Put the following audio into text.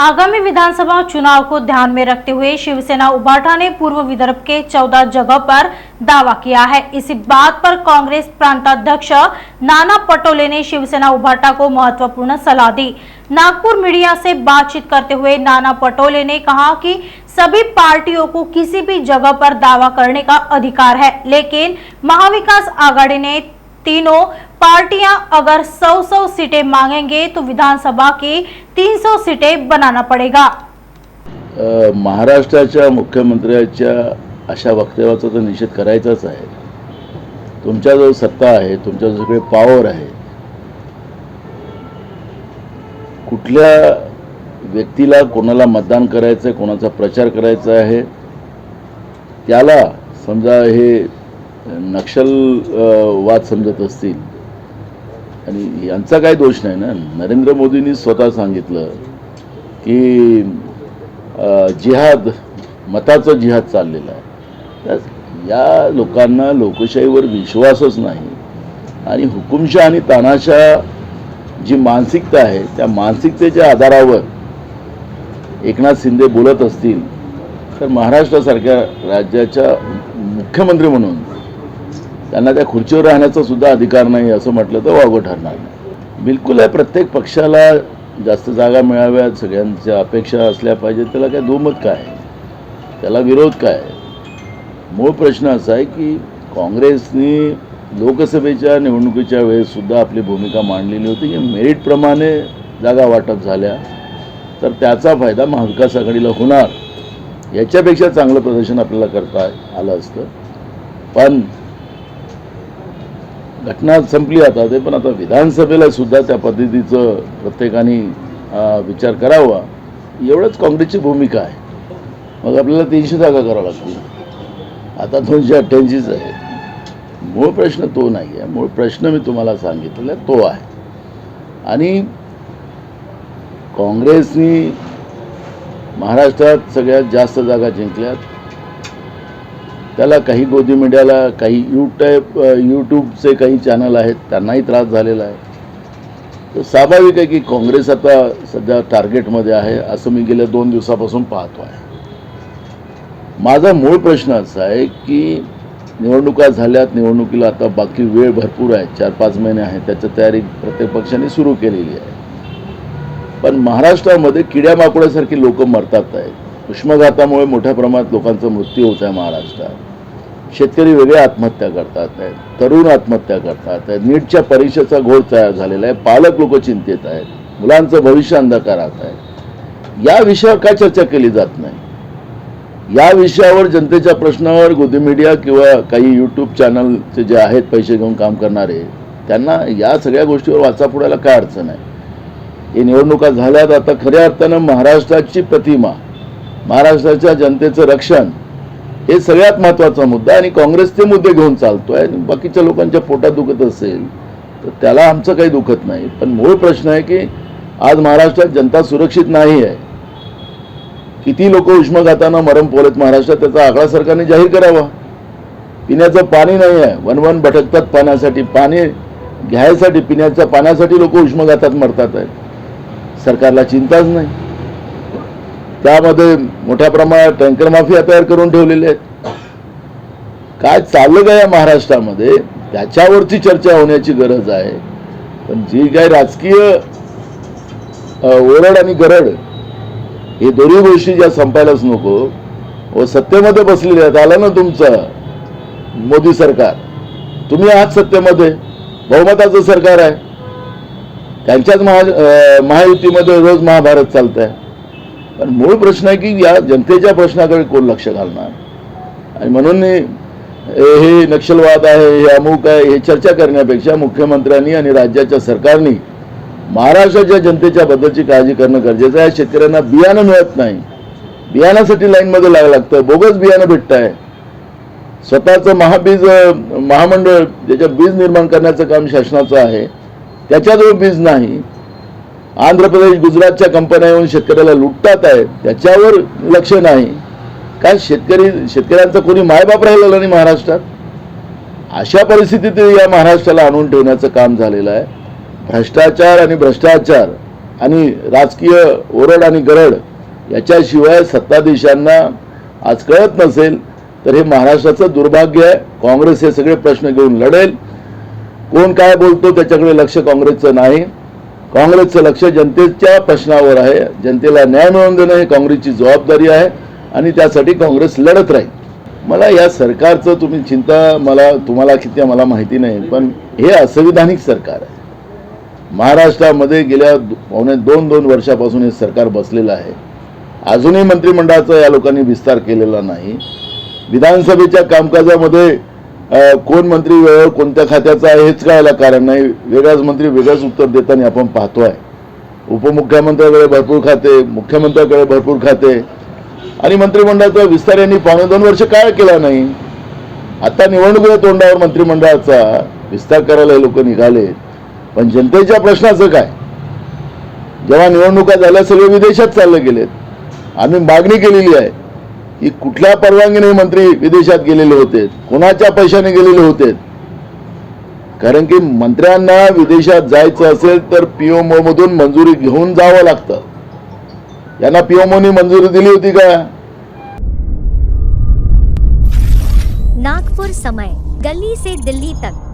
आगामी विधानसभा चुनाव को ध्यान में रखते हुए शिवसेना उबाटा ने पूर्व विदर्भ के 14 जगह पर दावा किया है। इसी बात पर कांग्रेस प्रांताध्यक्ष नाना पटोले ने शिवसेना उबाटा को महत्वपूर्ण सलाह दी। नागपुर मीडिया से बातचीत करते हुए नाना पटोले ने कहा कि सभी पार्टियों को किसी भी जगह पर दावा करने का अधिकार है, लेकिन महाविकास आघाड़ी ने तीनों पार्टियां अगर 100 सीटें मांगेंगे तो विधानसभा की 300 सीटें बनाना पड़ेगा। महाराष्ट्राच्या मुख्यमंत्र्याच्या अशा वक्तव्याचा तर निषेध करायचाच आहे। तुमच्याजवळ सत्ता आहे, तुमच्याजवळ सगळे पॉवर आहे, कुठल्या व्यक्तीला कोणाला मतदान करायचं आहे, कोणाचा प्रचार करायचा आहे, त्याला समजा हे नक्षलवाद समजत असतील आणि यांचा काही दोष नाही ना। नरेंद्र मोदींनी स्वतः सांगितलं की जिहाद, मताचं जिहाद चाललेला आहे। या लोकांना लोकशाहीवर विश्वासच नाही आणि हुकुमशाह आणि तानाशाह जी मानसिकता आहे त्या मानसिकतेच्या आधारावर एकनाथ शिंदे बोलत असतील तर महाराष्ट्रासारख्या राज्याच्या मुख्यमंत्री म्हणून त्यांना त्या खुर्चीवर राहण्याचा सुद्धा अधिकार नाही असं म्हटलं तर वावगं ठरणार नाही। बिलकुल आहे, प्रत्येक पक्षाला जास्त जागा मिळाव्यात, सगळ्यांच्या अपेक्षा असल्या पाहिजेत, त्याला काय दुमत काय, त्याला विरोध काय। मूळ प्रश्न असा आहे की काँग्रेसने लोकसभेच्या निवडणुकीच्या वेळेस सुद्धा आपली भूमिका मांडलेली होती की मेरिट प्रमाणे जागा वाटप झाल्या तर त्याचा फायदा महाविकास आघाडीला होणार, याच्यापेक्षा चांगलं प्रदर्शन आपल्याला करता आलं असतं। पण घटना संपली आता ते, पण आता विधानसभेला सुद्धा त्या पद्धतीचं प्रत्येकाने विचार करावा, एवढंच काँग्रेसची भूमिका आहे। मग आपल्याला 300 जागा करावं लागतील, आता 288च आहे। मूळ प्रश्न तो नाही आहे, मूळ प्रश्न मी तुम्हाला सांगितलेला तो आहे। आणि काँग्रेसनी महाराष्ट्रात सगळ्यात जास्त जागा जिंकल्यात, त्याला काही गोदी मीडियाला, काही यूट्यूबचे काही चॅनल आहेत त्यांनाही त्रास झालेला आहे। तर स्वाभाविक आहे की काँग्रेस आता सध्या टार्गेटमध्ये आहे असं मी गेल्या 2 दिवसापासून पाहतो आहे। माझा मूळ प्रश्न असा आहे की निवडणुका झाल्यात, निवडणुकीला आता बाकी वेळ भरपूर आहे, 4-5 महिने आहेत, त्याची तयारी प्रत्येक पक्षाने सुरू केलेली आहे। पण महाराष्ट्रामध्ये किड्यामाकोड्यासारखी लोक मरतात आहेत, उष्माघातामुळे मोठ्या प्रमाणात लोकांचा मृत्यू होत आहे महाराष्ट्रात। शेतकरी वेगळे आत्महत्या करतात आहेत, तरुण आत्महत्या करतात आहेत, नीटच्या परीक्षेचा घोळ तयार झालेला आहे, पालक लोक चिंतेत आहेत, मुलांचं भविष्य अंधकारात आहे। या विषयावर काय चर्चा केली जात नाही? या विषयावर जनतेच्या प्रश्नावर गोदी मीडिया किंवा काही यूट्यूब चॅनलचे जे आहेत पैसे घेऊन काम करणारे, त्यांना या सगळ्या गोष्टीवर वाचा फोडायला काय अडचण आहे? हे निवडणुका झाल्यात, आता खऱ्या अर्थानं महाराष्ट्राची प्रतिमा, महाराष्ट्राच्या जनतेचं रक्षण हे सगळ्यात महत्त्वाचा मुद्दा, आणि काँग्रेस ते मुद्दे घेऊन चालतोय। आणि बाकीच्या लोकांच्या पोटात दुखत असेल तर त्याला आमचं काही दुखत नाही। पण मूळ प्रश्न आहे की आज महाराष्ट्रात जनता सुरक्षित नाही आहे। किती लोक उष्माघातानं मरण पावलेत महाराष्ट्रात, त्याचा आकडा सरकारने जाहीर करावा। पिण्याचं पाणी नाही आहे, वन भटकतात पाण्यासाठी, पाणी घ्यायसाठी, पिण्याच्या पाण्यासाठी लोक उष्माघातात मरतात आहेत, सरकारला चिंताच नाही। त्यामध्ये मोठ्या प्रमाणात टँकर माफिया तयार करून ठेवलेले आहेत। काय चाललं काय या महाराष्ट्रामध्ये त्याच्यावरची चर्चा होण्याची गरज आहे। पण जी काय राजकीय ओरड आणि गरड हे दोन्ही गोष्टी ज्या संपायलाच नको, व सत्तेमध्ये बसलेले आहेत, आलं ना तुमचं मोदी सरकार, तुम्ही आहात सत्तेमध्ये, बहुमताचं सरकार आहे, त्यांच्याच महायुतीमध्ये रोज महाभारत चालत आहे। पण मूळ प्रश्न आहे की या जनतेच्या प्रश्नाकडे कोण लक्ष घालणार? आणि म्हणून हे नक्षलवाद आहे, हे अमुक आहे, हे चर्चा करण्यापेक्षा मुख्यमंत्र्यांनी आणि राज्याच्या सरकारने महाराष्ट्राच्या जनतेच्या बद्दलची काळजी करणं गरजेचं आहे। शेतकऱ्यांना बियाणं मिळत नाही, बियाणासाठी लाईनमध्ये लागावं लागतं, बोगस बियाणं भेटत आहे। स्वतःचं महामंडळ ज्याच्यात बीज निर्माण करण्याचं काम शासनाचं आहे, त्याच्याजवळ बीज नाही। आंध्र प्रदेश, गुजरातच्या कंपन्या येऊन शेतकऱ्याला लुटतात आहेत, त्याच्यावर लक्ष नाही। काय शेतकऱ्यांचा कोणी मायबाप राहिलेला नाही महाराष्ट्रात? अशा परिस्थितीत या महाराष्ट्राला आणून ठेवण्याचं काम झालेलं आहे। भ्रष्टाचार आणि भ्रष्टाचार आणि राजकीय ओरड आणि गरड याच्याशिवाय सत्ताधीशांना आज कळत नसेल तर हे महाराष्ट्राचं दुर्भाग्य आहे. काँग्रेस हे सगळे प्रश्न घेऊन लढेल. कोण काय बोलतो त्याच्याकडे लक्ष काँग्रेसचं नाही. काँग्रेसचं लक्ष जनतेच्या प्रश्नावर आहे. जनतेला न्याय मिळवून देणं हे काँग्रेसची जबाबदारी आहे आणि त्यासाठी काँग्रेस लढत राहील. मला या सरकारचं तुम्हाला किती मला माहिती नाही, पण हे असंविधानिक सरकार आहे. महाराष्ट्रामध्ये गेल्या पावणे दोन वर्षापासून हे सरकार बसलेलं आहे. अजूनही मंत्रिमंडळाचा या लोकांनी विस्तार केलेला नाही. विधानसभेच्या कामकाजामध्ये कोण मंत्री वेळेवर कोणत्या खात्याचा आहे हेच कळायला कारण नाही. वेगळाच मंत्री वेगळंच उत्तर देताना आपण पाहतोय. उपमुख्यमंत्र्याकडे भरपूर खाते, मुख्यमंत्र्याकडे भरपूर खाते आणि मंत्रिमंडळाचा विस्तार यांनी पावणे 2 वर्ष काय केला नाही. आता निवडणुकीच्या तोंडावर मंत्रिमंडळाचा विस्तार करायला हे लोक निघाले, पण जनतेच्या प्रश्नाचं काय? जेव्हा निवडणुका झाल्या सगळे विदेशात चालले गेलेत. आम्ही मागणी केलेली आहे की कुठल्या परवानगीने मंत्री विदेशात गेलेले होते, कोणाच्या पैशाने गेलेले होते. कारण की मंत्र्यांना विदेशात जायचं असेल तर पीएमओ मधून मंजुरी घेऊन जावं लागतं. यांना पीएमओनी मंजुरी दिली होती का? नागपुर समय, गली से दिल्ली तक।